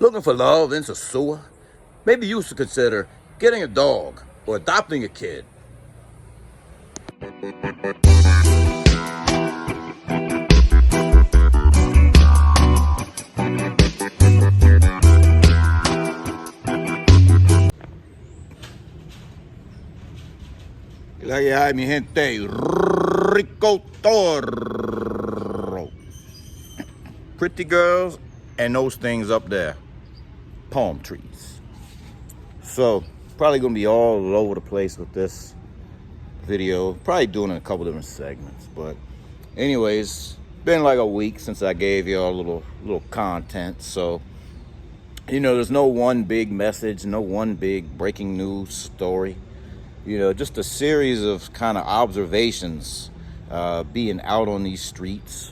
Looking for love in Sosua? Maybe you should consider getting a dog or adopting a kid. La que hay, mi gente, ricotorodrpr. Pretty girls and those things up there, palm trees. So probably gonna be all over the place with this video, probably doing it in a couple different segments, but anyways, been like a week since I gave you all a little content. So there's no one big message, no one big breaking news story, just a series of kind of observations, being out on these streets,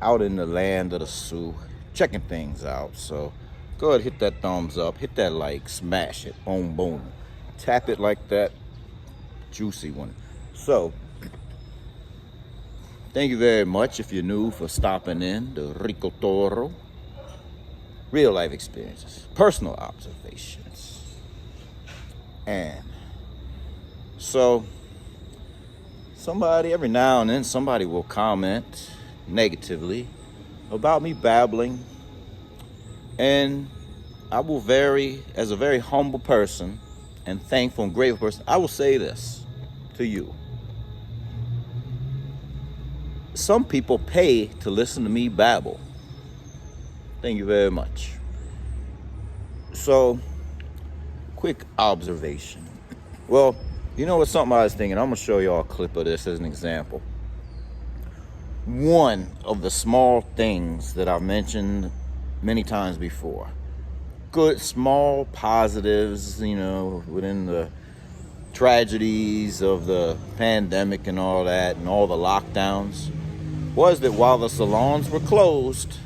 out in the land of the Sioux, checking things out. So go ahead, hit that thumbs up, hit that like, smash it, boom, boom, tap it like that juicy one. So thank you very much if you're new for stopping in the Rico.toro. Real life experiences, personal observations. And so every now and then somebody will comment negatively about me babbling, and I will as a very humble person and thankful and grateful person, I will say this to you. Some people pay to listen to me babble. Thank you very much. So, quick observation. Well, you know what, something I was thinking, I'm gonna show y'all a clip of this as an example. One of the small things that I've mentioned many times before. Good, small positives, within the tragedies of the pandemic and all that and all the lockdowns, was that while the salons were closed,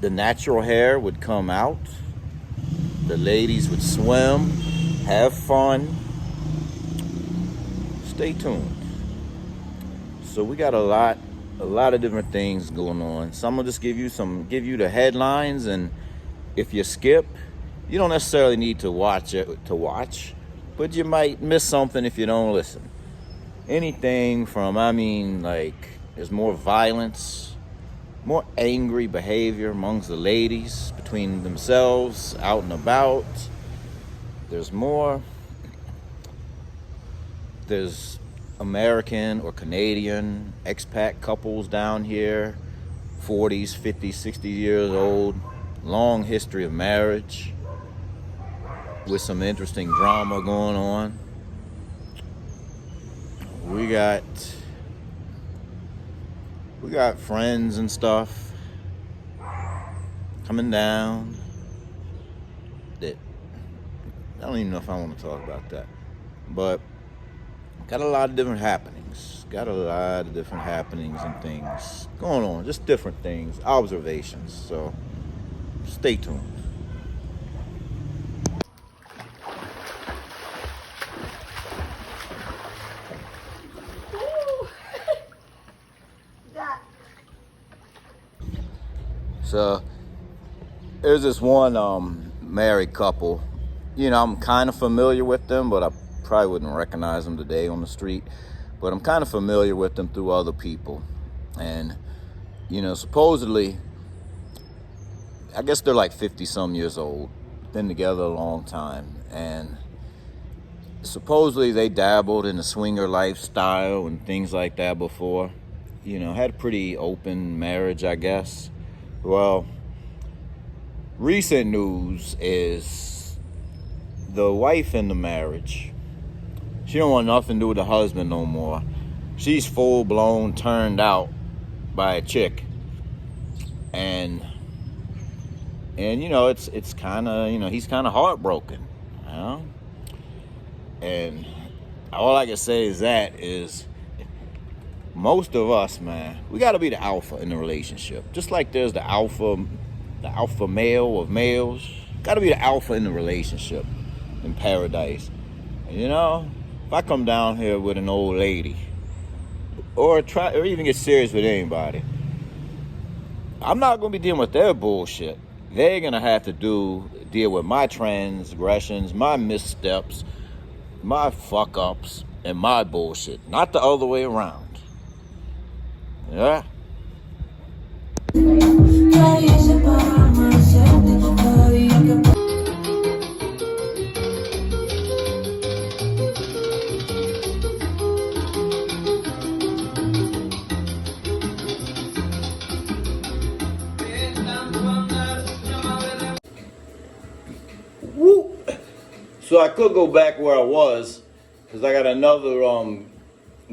the natural hair would come out, the ladies would swim, have fun. Stay tuned. So we got a lot of different things going on. So I'm gonna just give you the headlines, and if you skip, you don't necessarily need to watch it, but you might miss something if you don't listen. Anything from, there's more violence, more angry behavior amongst the ladies between themselves, out and about. There's American or Canadian expat couples down here, 40s, 50s, 60 years old, long history of marriage with some interesting drama going on. We got friends and stuff coming down that I don't even know if I want to talk about that, but got a lot of different happenings and things going on, just different things, observations. So stay tuned. So there's this one married couple. I'm kind of familiar with them, but I probably wouldn't recognize them today on the street. But I'm kind of familiar with them through other people. And, supposedly, I guess they're like 50-some years old, been together a long time. And supposedly they dabbled in the swinger lifestyle and things like that before. Had a pretty open marriage, I guess. Well, recent news is the wife in the marriage, she don't want nothing to do with the husband no more. She's full-blown turned out by a chick. And it's kind of, he's kind of heartbroken, And all I can say is most of us, man, we got to be the alpha in the relationship. Just like there's the alpha male of males, got to be the alpha in the relationship in paradise. And, if I come down here with an old lady, or even get serious with anybody, I'm not going to be dealing with their bullshit. They're going to have to deal with my transgressions, my missteps, my fuck-ups, and my bullshit. Not the other way around. Yeah? Woo! So I could go back where I was, because I got another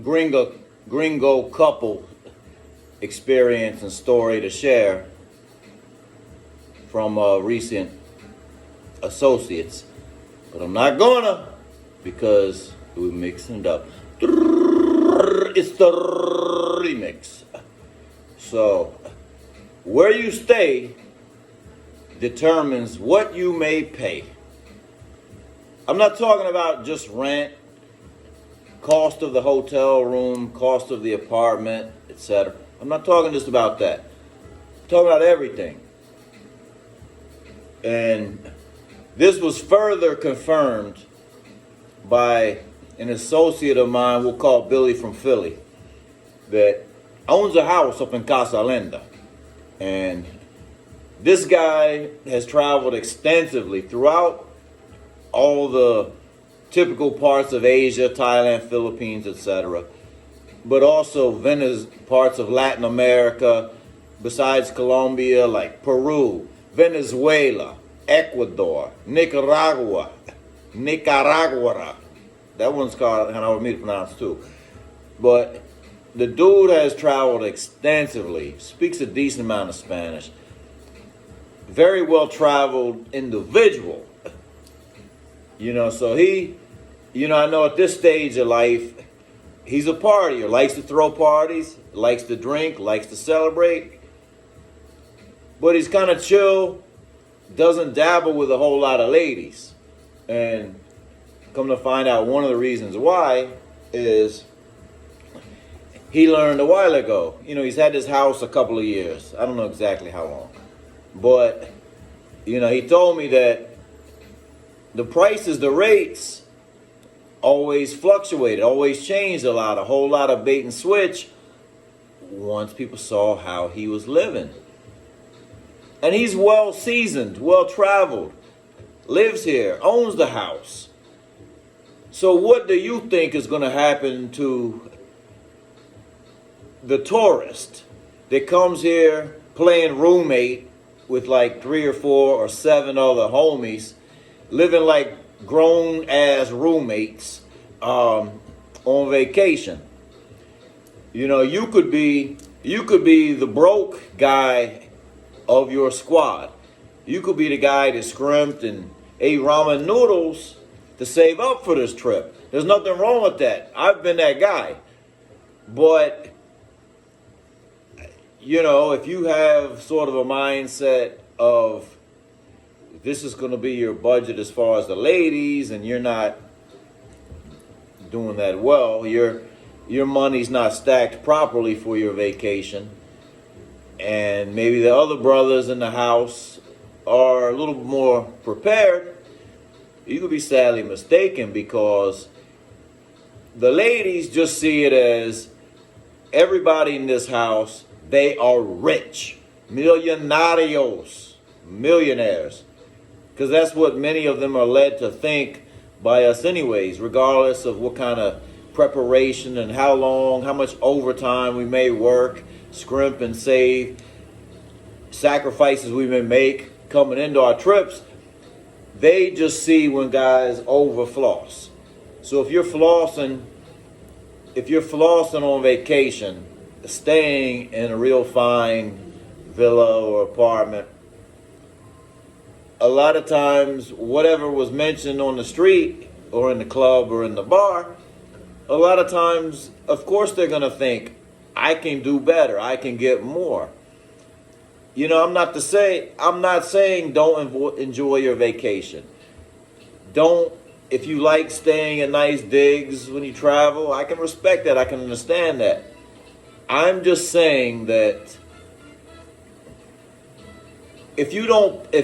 gringo couple experience and story to share from recent associates. But I'm not gonna, because we're mixing it up. It's the remix. So, where you stay determines what you may pay. I'm not talking about just rent, cost of the hotel room, cost of the apartment, etc. I'm not talking just about that. I'm talking about everything. And this was further confirmed by an associate of mine, we'll call Billy from Philly, that owns a house up in Casa Linda. And this guy has traveled extensively throughout all the typical parts of Asia, Thailand, Philippines, etc. But also parts of Latin America, besides Colombia, like Peru, Venezuela, Ecuador, Nicaragua. That one's kind of hard for me to pronounce too. But the dude has traveled extensively, speaks a decent amount of Spanish. Very well traveled individual. So he, I know at this stage of life, he's a partier, likes to throw parties, likes to drink, likes to celebrate. But he's kind of chill, doesn't dabble with a whole lot of ladies. And come to find out, one of the reasons why is he learned a while ago. He's had this house a couple of years. I don't know exactly how long. But, he told me that the prices, the rates, always fluctuated, always changed a lot, a whole lot of bait and switch once people saw how he was living. And he's well seasoned, well traveled, lives here, owns the house. So what do you think is going to happen to the tourist that comes here playing roommate with like 3 or 4 or 7 other homies, living like grown-ass roommates on vacation? You could be the broke guy of your squad. You could be the guy that scrimped and ate ramen noodles to save up for this trip. There's nothing wrong with that. I've been that guy. But, if you have sort of a mindset of this is going to be your budget as far as the ladies, and you're not doing that well, your money's not stacked properly for your vacation, and maybe the other brothers in the house are a little more prepared, you could be sadly mistaken, because the ladies just see it as everybody in this house, they are rich, millonarios, millionaires. Because that's what many of them are led to think by us anyways, regardless of what kind of preparation and how long, how much overtime we may work, scrimp and save, sacrifices we may make coming into our trips. They just see when guys overfloss. So if you're flossing on vacation, staying in a real fine villa or apartment, a lot of times, whatever was mentioned on the street or in the club or in the bar, a lot of times, of course, they're going to think, I can do better, I can get more. I'm not saying don't enjoy your vacation. If you like staying at nice digs when you travel, I can respect that, I can understand that. I'm just saying that if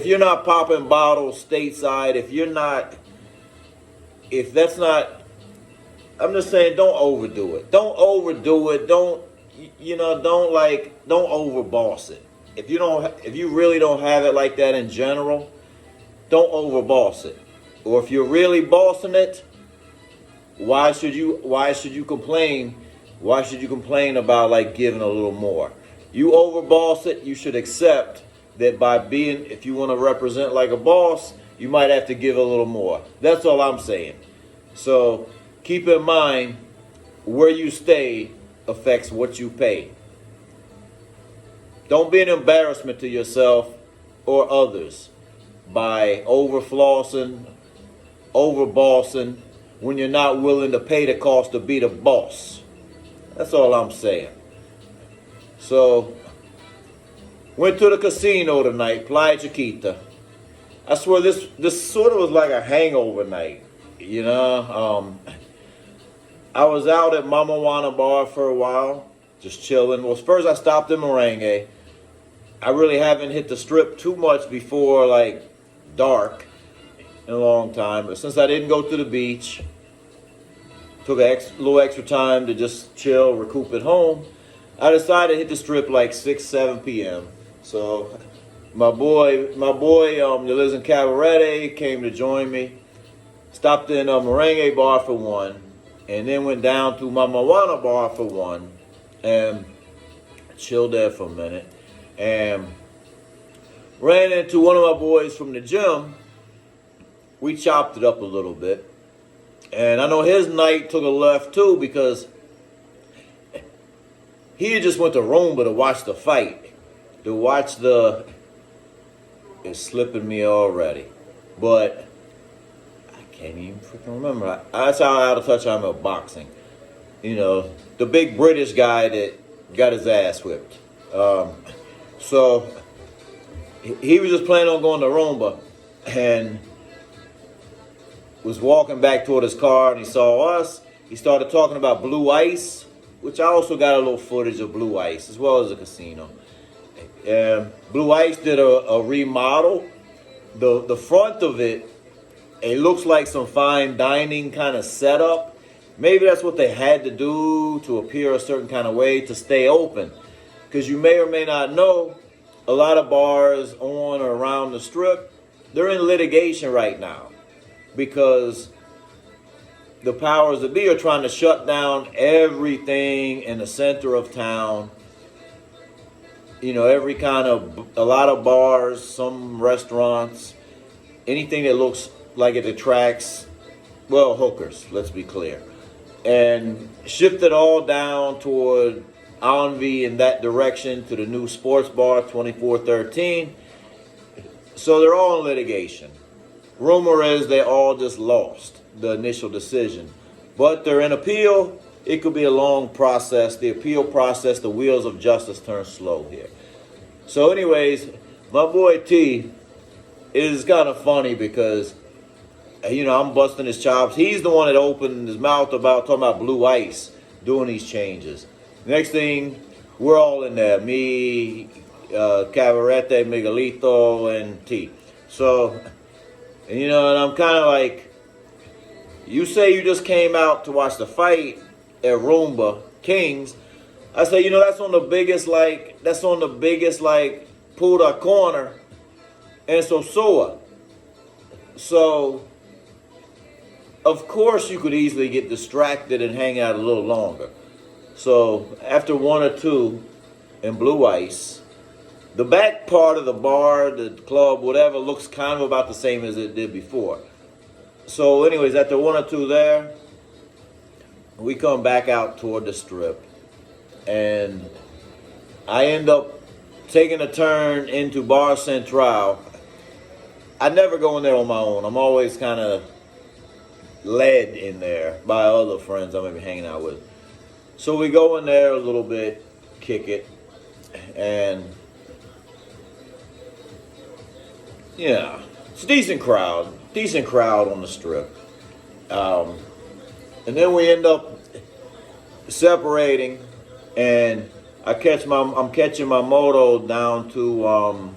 you're not popping bottles stateside, if that's not, I'm just saying, don't overdo it. Don't overdo it. Don't overboss it. If you really don't have it like that in general, don't overboss it. Or if you're really bossing it, why should you complain? Why should you complain about like giving a little more? You overboss it, you should accept that if you want to represent like a boss, you might have to give a little more. That's all I'm saying. So keep in mind, where you stay affects what you pay. Don't be an embarrassment to yourself or others by overflossing, overbossing, when you're not willing to pay the cost to be the boss. That's all I'm saying. So, went to the casino tonight, Playa Chiquita. I swear this sort of was like a hangover night, you know. I was out at Mama Juana Bar for a while, just chilling. Well, first I stopped in Merengue. I really haven't hit the strip too much before like dark in a long time. But since I didn't go to the beach, took a little extra time to just chill, recoup at home, I decided to hit the strip like 6, 7 p.m. So my boy that lives in Cabarete came to join me. Stopped in a Merengue Bar for one, and then went down to Mama Juana Bar for one, and chilled there for a minute. And ran into one of my boys from the gym. We chopped it up a little bit. And I know his night took a left too, because he just went to Roomba to watch the fight. It's slipping me already. But I can't even freaking remember. That's how out of touch I'm at boxing. You know, the big British guy that got his ass whipped. So he was just planning on going to Roomba, and was walking back toward his car, and he saw us. He started talking about Blue Ice, which I also got a little footage of Blue Ice, as well as the casino. Blue Ice did a remodel. The front of it looks like some fine dining kind of setup. Maybe that's what they had to do to appear a certain kind of way to stay open. Because you may or may not know, a lot of bars on or around the strip, they're in litigation right now, because the powers that be are trying to shut down everything in the center of town. You know, a lot of bars, some restaurants, anything that looks like it attracts, well, hookers, let's be clear. And shift it all down toward Envy in that direction to the new sports bar, 2413. So they're all in litigation. Rumor is they all just lost the initial decision. But they're in appeal. It could be a long process. The appeal process, the wheels of justice turn slow here. So anyways, my boy T is kind of funny because, you know, I'm busting his chops. He's the one that opened his mouth about talking about Blue Ice doing these changes. Next thing, we're all in there. Me, Cabarete, Miguelito, and T. So, you know, and I'm kind of like, you say you just came out to watch the fight at Roomba Kings. I say, you know, that's on the biggest Puda corner in Sosua. So, of course you could easily get distracted and hang out a little longer. So, after one or two in Blue Ice, the back part of the bar, the club, whatever, looks kind of about the same as it did before. So anyways, after one or two there, we come back out toward the strip. And I end up taking a turn into Bar Central. I never go in there on my own. I'm always kind of led in there by other friends I may be hanging out with. So we go in there a little bit, kick it, and yeah, it's a decent crowd on the strip. And then we end up separating, and I'm catching my moto down to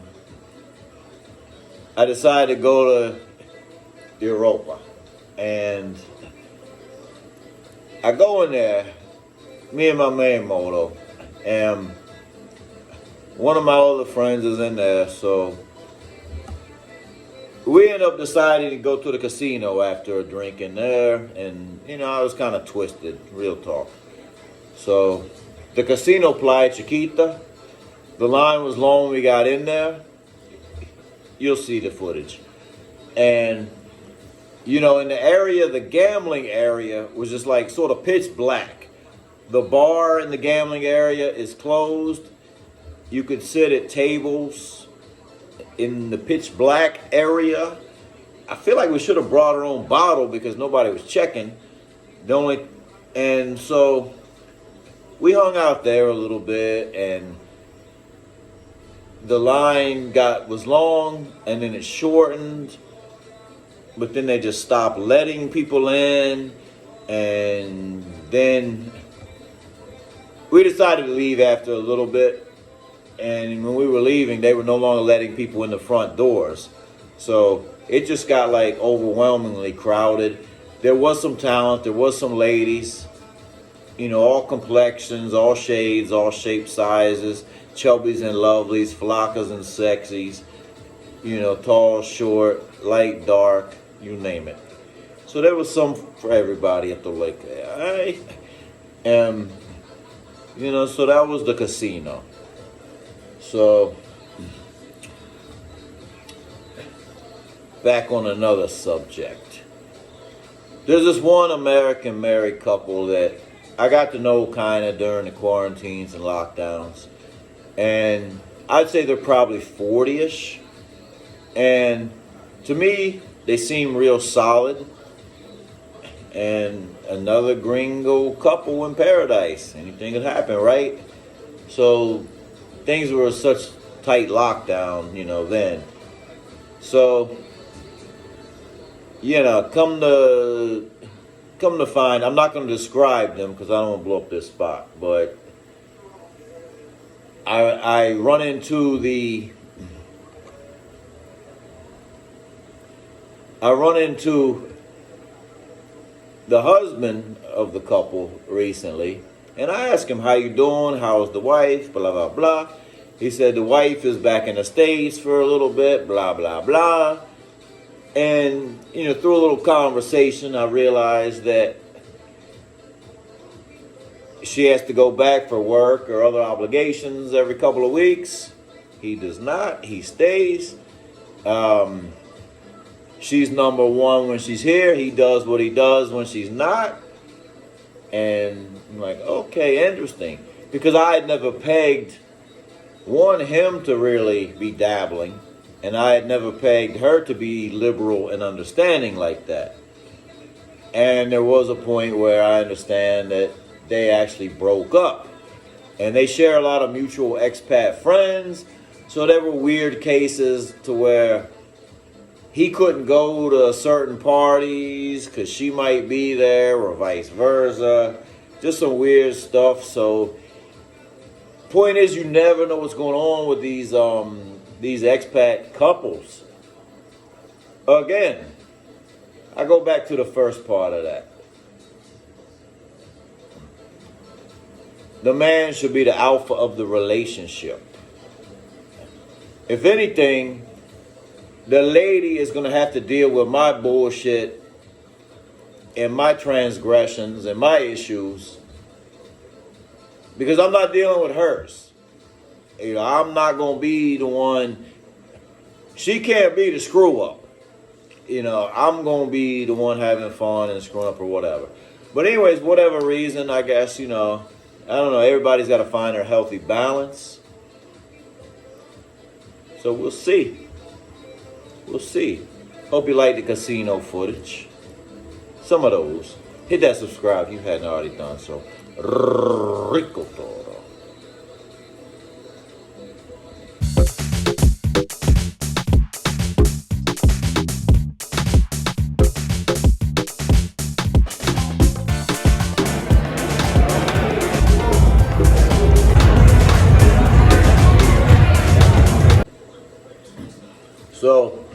I decided to go to Europa. And I go in there, me and my man Moto, and one of my other friends is in there, so we end up deciding to go to the casino after a drink in there, and I was kind of twisted, real talk. So the casino, Playa Chiquita, the line was long when we got in there. You'll see the footage. And in the area, the gambling area was just like sort of pitch black. The bar in the gambling area is closed. You could sit at tables in the pitch black area. I feel like we should have brought our own bottle because nobody was checking. And so we hung out there a little bit, and the line was long, and then it shortened. But then they just stopped letting people in, and then we decided to leave after a little bit. And when we were leaving, they were no longer letting people in the front doors. So it just got like overwhelmingly crowded. There was some talent, there was some ladies, all complexions, all shades, all shapes, sizes, chubbies and lovelies, flacas and sexies, tall, short, light, dark, you name it. So there was some for everybody at the lake there. All right. So that was the casino. So back on another subject. There's this one American married couple that I got to know kind of during the quarantines and lockdowns. And I'd say they're probably 40-ish. And to me, they seem real solid. And another gringo couple in paradise. Anything could happen, right? So things were such tight lockdown, then. So, come to find, I'm not going to describe them because I don't want to blow up this spot, but I run into the husband of the couple recently, and I asked him, how you doing? How's the wife? Blah, blah, blah. He said the wife is back in the States for a little bit, blah, blah, blah. And, through a little conversation, I realized that she has to go back for work or other obligations every couple of weeks. He does not. He stays. She's number one when she's here. He does what he does when she's not. And I'm like, okay, interesting. Because I had never pegged, him to really be dabbling. And I had never pegged her to be liberal and understanding like that. And there was a point where I understand that they actually broke up. And they share a lot of mutual expat friends. So there were weird cases to where he couldn't go to certain parties because she might be there or vice versa. Just some weird stuff. So point is, you never know what's going on with these expat couples. Again, I go back to the first part of that. The man should be the alpha of the relationship. If anything, the lady is going to have to deal with my bullshit and my transgressions and my issues because I'm not dealing with hers. I'm not going to be the one. She can't be the screw up. I'm going to be the one having fun and screwing up or whatever. But anyways, whatever I guess, I don't know. Everybody's got to find their healthy balance. So we'll see. We'll see. Hope you like the casino footage. Some of those. Hit that subscribe if you hadn't already done so. Rico.to.toro. So,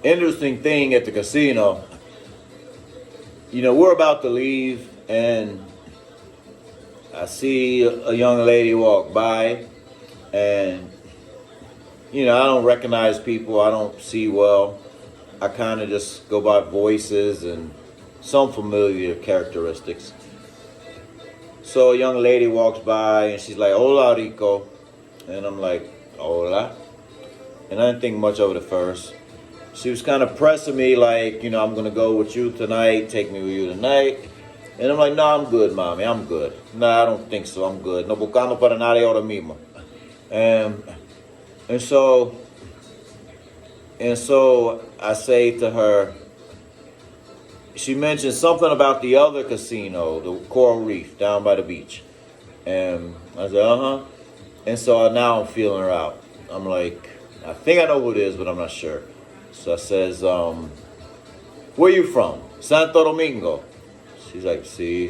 interesting thing at the casino, we're about to leave, and I see a young lady walk by, and I don't recognize people. I don't see well. I kind of just go by voices and some familiar characteristics. So a young lady walks by and she's like, "Hola, Rico," and I'm like, "Hola," and I didn't think much of it at first. She was kind of pressing me like, "I'm gonna go with you tonight. Take me with you tonight." And I'm like, "No, I'm good, mommy. I'm good." "No, I don't think so. I'm good. No buscando para nadie ahora mismo." And and so I say to her, she mentioned something about the other casino, the Coral Reef down by the beach. And I said, "Uh-huh." And so now I'm feeling her out. I'm like, I think I know who it is, but I'm not sure. So I says, "Where you from?" "Santo Domingo." She's like, see.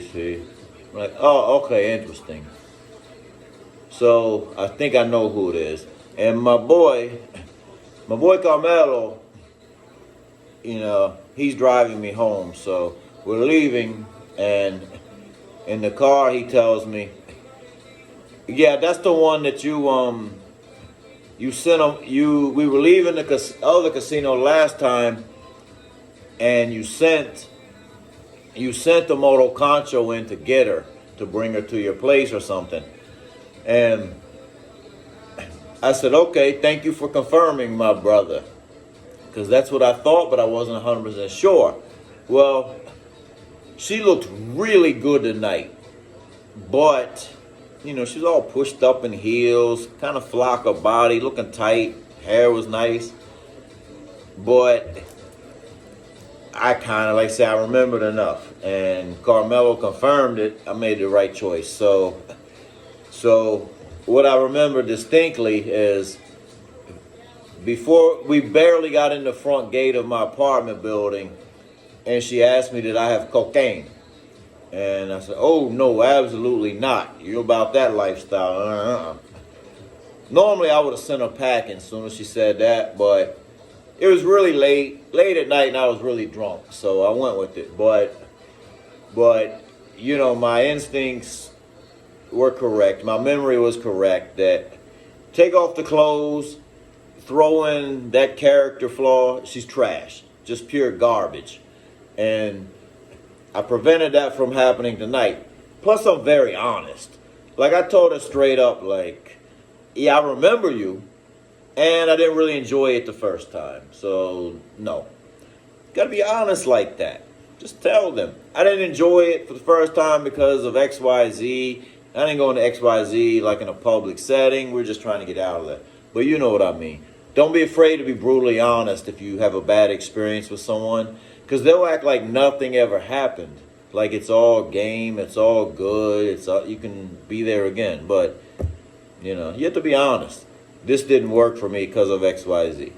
I'm like, "Oh, okay, interesting." So I think I know who it is. And my boy Carmelo, he's driving me home. So we're leaving, and in the car he tells me, "Yeah, that's the one that you sent him. We were leaving the other casino last time, and you sent the Moto Concho in to get her, to bring her to your place or something." And I said, "Okay, thank you for confirming, my brother," because that's what I thought, but I wasn't 100% sure. Well, she looked really good tonight, but she was all pushed up in heels, kind of flock of body, looking tight. Hair was nice, but I kind of, like I said, I remembered enough, and Carmelo confirmed it. I made the right choice. So what I remember distinctly is, before we barely got in the front gate of my apartment building, and she asked me, did I have cocaine? And I said, "Oh, no, absolutely not. You're about that lifestyle." Normally, I would have sent her packing as soon as she said that, but it was really late at night, and I was really drunk, so I went with it. But my instincts were correct. My memory was correct that take off the clothes, throw in that character flaw, she's trash, just pure garbage. And I prevented that from happening tonight. Plus, I'm very honest. Like, I told her straight up, like, "Yeah, I remember you, and I didn't really enjoy it the first time. So, no." Gotta be honest like that. Just tell them. I didn't enjoy it for the first time because of XYZ. I didn't go into XYZ like in a public setting. We're just trying to get out of that. But you know what I mean. Don't be afraid to be brutally honest if you have a bad experience with someone, because they'll act like nothing ever happened. Like it's all game, it's all good, you can be there again. But, you have to be honest. This didn't work for me because of XYZ.